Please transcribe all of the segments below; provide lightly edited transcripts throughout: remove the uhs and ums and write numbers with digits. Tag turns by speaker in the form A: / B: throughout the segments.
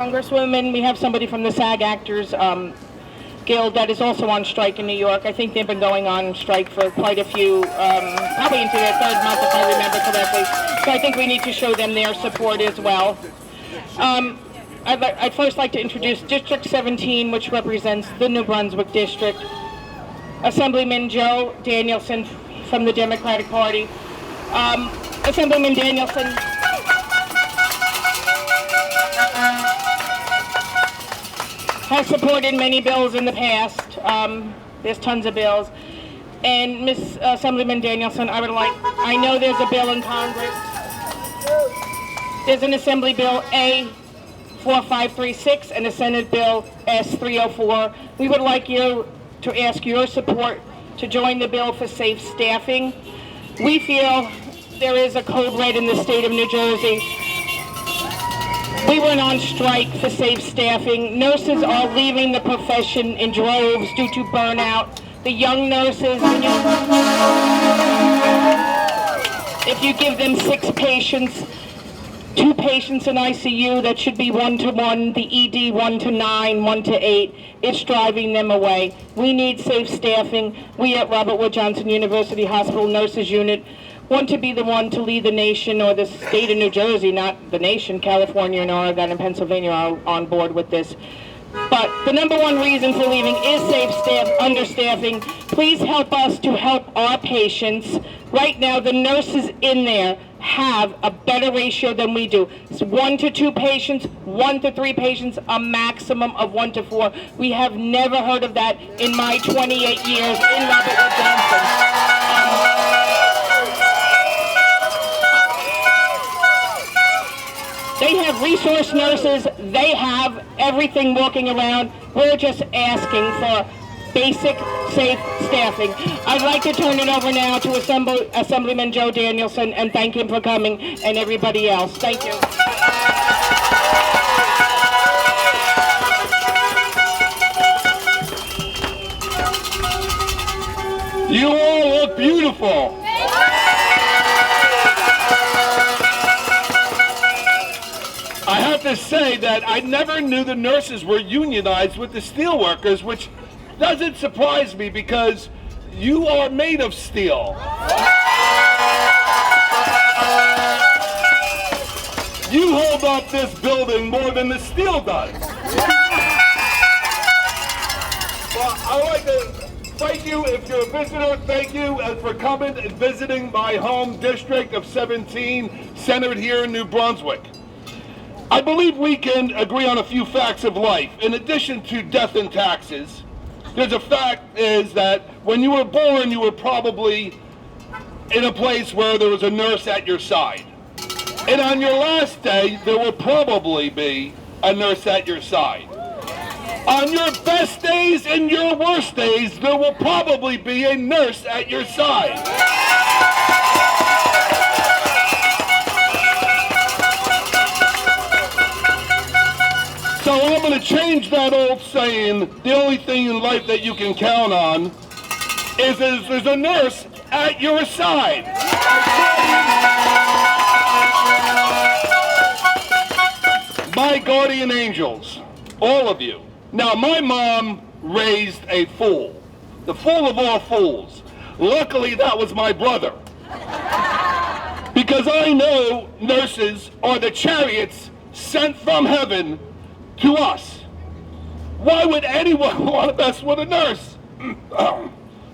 A: Congresswoman, we have somebody from the SAG Actors Guild that is also on strike in New York. I think they've been going on strike for quite a few, probably into their third month if I remember correctly. So I think we need to show them their support as well. I'd first like to introduce District 17, which represents the New Brunswick District. Assemblyman Joe Danielson from the Democratic Party. Assemblyman Danielson has supported many bills in the past. There's tons of bills. And Ms. Assemblyman Danielson, I know there's a bill in Congress. There's an Assembly Bill A4536 and a Senate Bill S304. We would like you to ask your support to join the bill for safe staffing. We feel there is a code red in the state of New Jersey. We went on strike for safe staffing. Nurses are leaving the profession in droves due to burnout. The young nurses, if you give them 6 patients, 2 patients in ICU, that should be 1-to-1, the ED 1-to-9, 1-to-8, it's driving them away. We need safe staffing. We at Robert Wood Johnson University Hospital Nurses Unit want to be the one to lead the nation, or the state of New Jersey, not the nation. California and Oregon and Pennsylvania are on board with this. But the number one reason for leaving is understaffing. Please help us to help our patients. Right now, the nurses in there have a better ratio than we do. It's 1 to 2 patients, 1 to 3 patients, a maximum of 1 to 4. We have never heard of that in my 28 years in Robert Wood Johnson. They have resource nurses, they have everything walking around. We're just asking for basic, safe staffing. I'd like to turn it over now to Assemblyman Joe Danielson and thank him for coming, and everybody else. Thank you.
B: You all look beautiful. I have to say that I never knew the nurses were unionized with the steelworkers, which doesn't surprise me because you are made of steel. You hold up this building more than the steel does. Well, I'd like to thank you. If you're a visitor, thank you for coming and visiting my home district of 17, centered here in New Brunswick. I believe we can agree on a few facts of life. In addition to death and taxes, there's a fact is that when you were born, you were probably in a place where there was a nurse at your side. And on your last day, there will probably be a nurse at your side. On your best days and your worst days, there will probably be a nurse at your side. So I'm going to change that old saying, the only thing in life that you can count on is there's a nurse at your side. My guardian angels, all of you. Now, my mom raised a fool, the fool of all fools. Luckily, that was my brother. Because I know nurses are the chariots sent from heaven to us. Why would anyone want to mess with a nurse?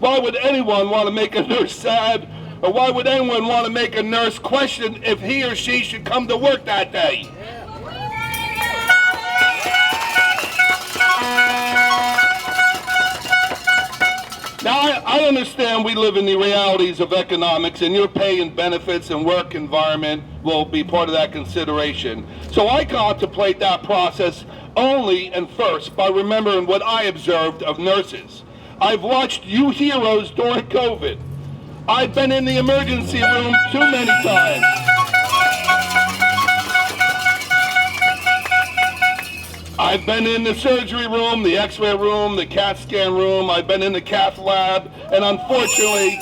B: Why would anyone want to make a nurse sad? Or why would anyone want to make a nurse question if he or she should come to work that day? Now, I understand we live in the realities of economics, and your pay and benefits and work environment will be part of that consideration. So I contemplate that process only and first by remembering what I observed of nurses. I've watched you heroes during COVID. I've been in the emergency room too many times. I've been in the surgery room, the x-ray room, the CAT scan room. I've been in the cath lab, and unfortunately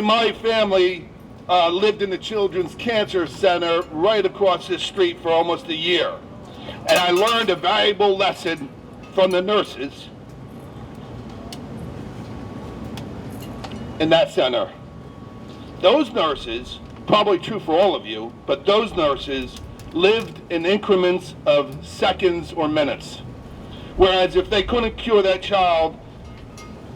B: my family lived in the Children's Cancer Center right across this street for almost a year. And I learned a valuable lesson from the nurses in that center. Those nurses, probably true for all of you, but those nurses lived in increments of seconds or minutes. Whereas if they couldn't cure that child,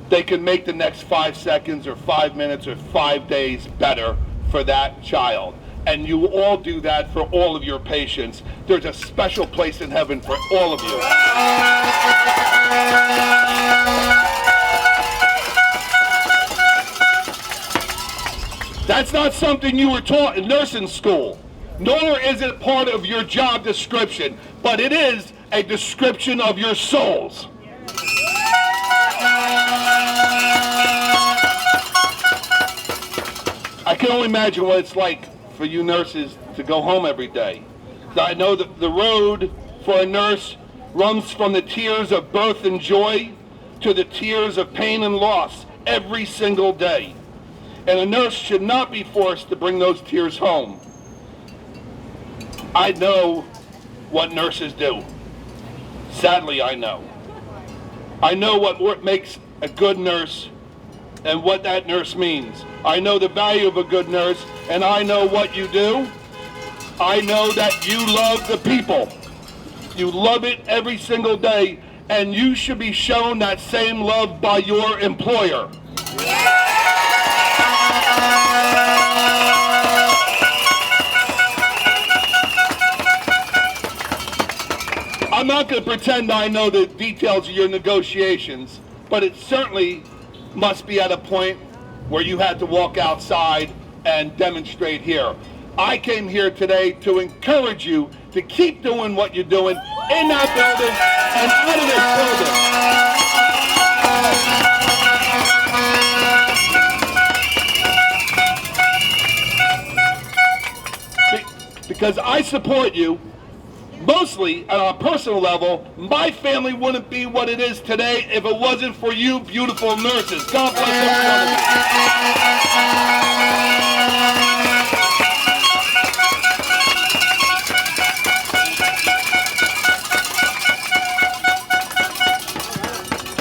B: they could make the next 5 seconds or 5 minutes or 5 days better for that child. And you all do that for all of your patients. There's a special place in heaven for all of you. That's not something you were taught in nursing school, nor is it part of your job description, but it is a description of your souls. I can only imagine what it's like for you nurses to go home every day. I know that the road for a nurse runs from the tears of birth and joy to the tears of pain and loss every single day. And a nurse should not be forced to bring those tears home. I know what nurses do. Sadly, I know. I know what makes a good nurse and what that nurse means. I know the value of a good nurse, and I know what you do. I know that you love the people. You love it every single day, and you should be shown that same love by your employer. I'm not going to pretend I know the details of your negotiations, but it certainly must be at a point where you had to walk outside and demonstrate here. I came here today to encourage you to keep doing what you're doing in that building and out of this building. Because I support you. Mostly, on a personal level, my family wouldn't be what it is today if it wasn't for you beautiful nurses. God bless every one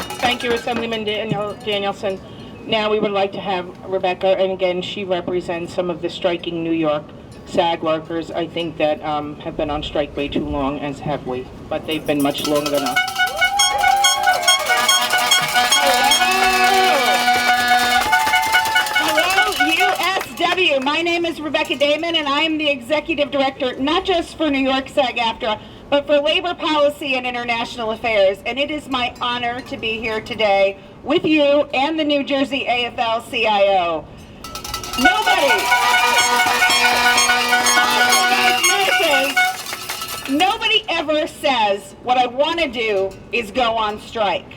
A: you. Thank you, Assemblyman Danielson. Now we would like to have Rebecca, and again, she represents some of the striking New York SAG workers, I think, that have been on strike way too long, as have we, but they've been much longer than us. Hello, USW. My name is Rebecca Damon, and I am the Executive Director, not just for New York SAG-AFTRA, but for Labor Policy and International Affairs, and it is my honor to be here today with you and the New Jersey AFL-CIO. Nobody ever says what I want to do is go on strike.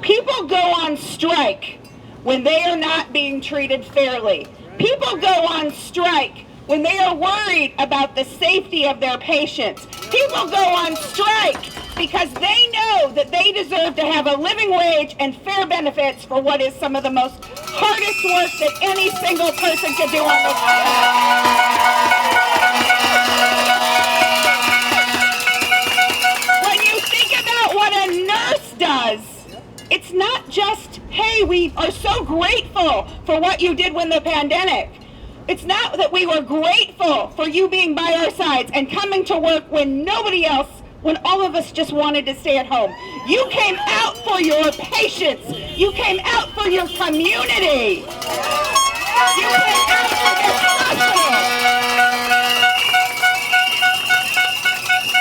A: People go on strike when they are not being treated fairly. People go on strike when they are worried about the safety of their patients. People go on strike because they know that they deserve to have a living wage and fair benefits for what is some of the most hardest work that any single person could do on this planet. When you think about what a nurse does, it's not just, hey, we are so grateful for what you did when the pandemic. It's not that we were grateful for you being by our sides and coming to work when nobody else, when all of us just wanted to stay at home. You came out for your patients. You came out for your community. You came out for your hospital.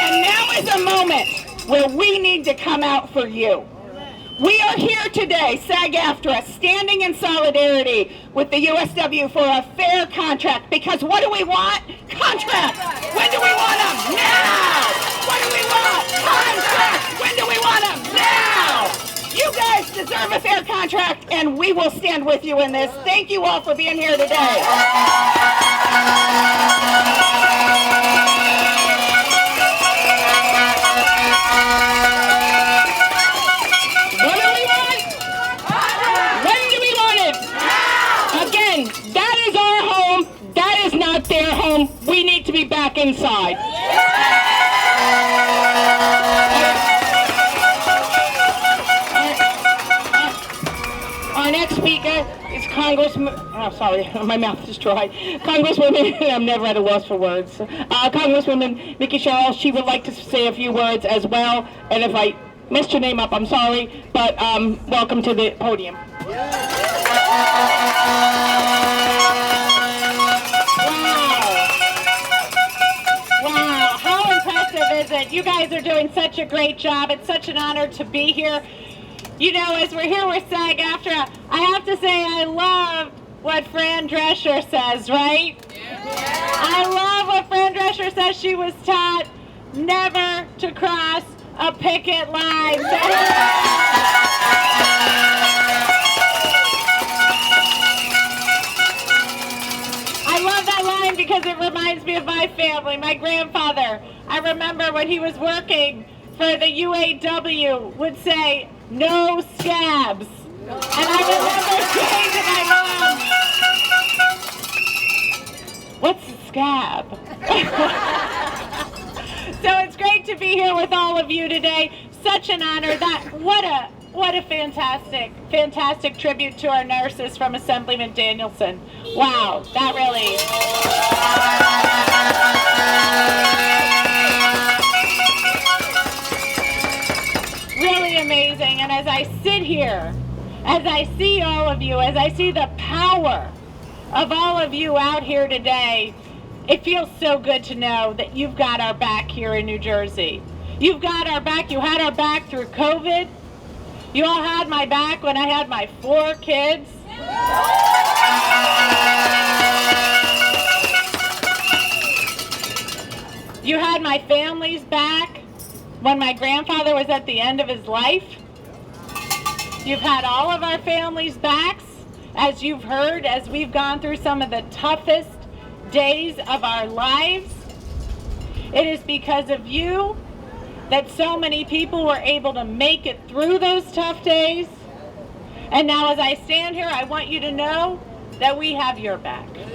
A: And now is a moment where we need to come out for you. We are here today, SAG-AFTRA, standing in solidarity with the USW for a fair contract, because what do we want? Contracts! When do we want them? Now! What do we want? Contracts! When do we want them? Now! You guys deserve a fair contract, and we will stand with you in this. Thank you all for being here today. That is our home. That Congressman, oh, sorry, my mouth is dry. Congresswoman, I'm never at a loss for words. Congresswoman Mickey Sherrill, she would like to say a few words as well. And if I messed your name up, I'm sorry, but welcome to the podium. Wow, how impressive is it? You guys are doing such a great job. It's such an honor to be here. You know, as we're here with SAG-AFTRA, I have to say I love what Fran Drescher says, right? I love what Fran Drescher says. She was taught never to cross a picket line. I love that line because it reminds me of my family, my grandfather. I remember when he was working for the UAW would say, "No scabs." And I remember saying to my mom, "What's a scab?" So it's great to be here with all of you today. Such an honor. What a fantastic tribute to our nurses from Assemblyman Danielson. Wow, that really... really amazing. And as I sit here, as I see all of you, as I see the power of all of you out here today, it feels so good to know that you've got our back here in New Jersey. You've got our back. You had our back through COVID. You all had my back when I had my 4 kids. You had my family's back when my grandfather was at the end of his life. You've had all of our families' backs, as you've heard, as we've gone through some of the toughest days of our lives. It is because of you that so many people were able to make it through those tough days. And now as I stand here, I want you to know that we have your back. And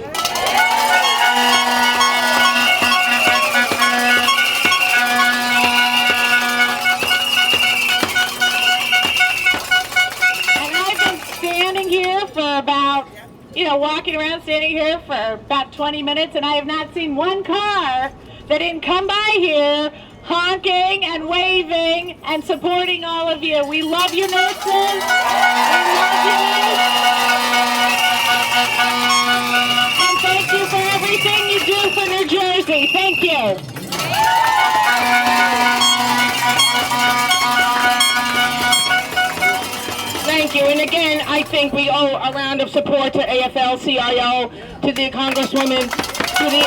A: I've been standing here for about, walking around, standing here for about 20 minutes, and I have not seen one car that didn't come by here honking and waving and supporting all of you. We love you, nurses. We love you. And thank you for everything you do for New Jersey. Thank you. Thank you. And again, I think we owe a round of support to AFL-CIO, to the Congresswoman, to the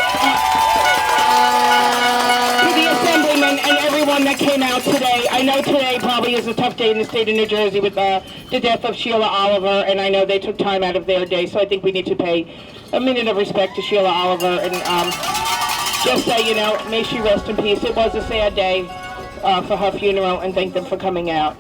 A: Assemblyman, and everyone that came out today. I know today probably is a tough day in the state of New Jersey with the death of Sheila Oliver, and I know they took time out of their day, so I think we need to pay a minute of respect to Sheila Oliver and just say, may she rest in peace. It was a sad day for her funeral, and thank them for coming out.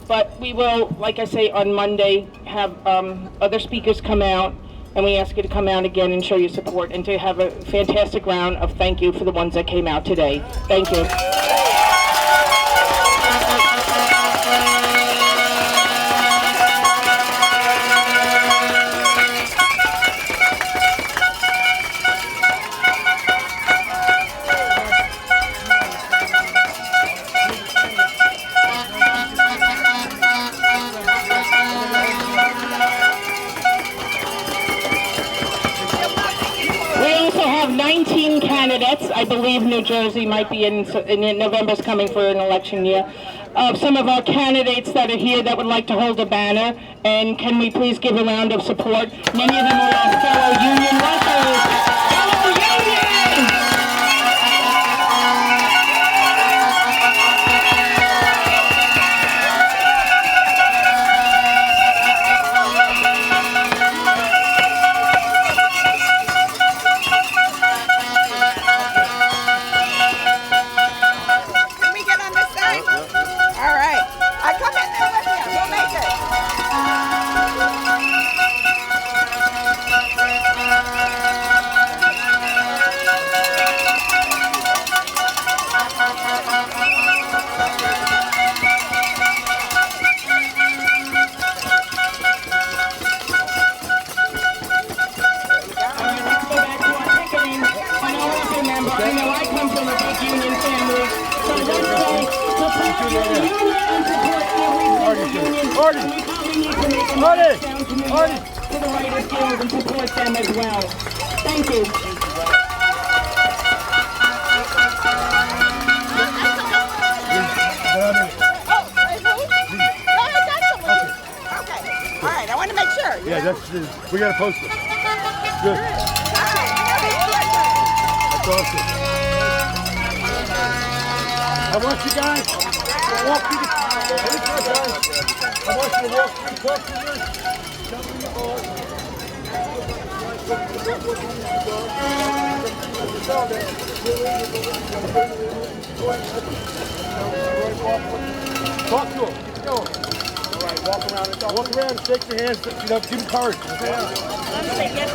A: But we will, like I say, on Monday have other speakers come out, and we ask you to come out again and show your support and to have a fantastic round of thank you for the ones that came out today. Thank you. Candidates, I believe New Jersey might be in November's coming for an election year. Some of our candidates that are here that would like to hold a banner, and can we please give a round of support? Many of them are our fellow union workers. Fellow union! To the Writers Guild and support them as well. Thank you.
C: All right, I want to make sure.
D: Yeah, we got to post it. Good. That's awesome. I want you guys to walk through the I want you to walk through the customers. Talk to them. Keep going. All right, walk around and talk. Walk around and shake your hands. Give them courage.
C: Let's say yes.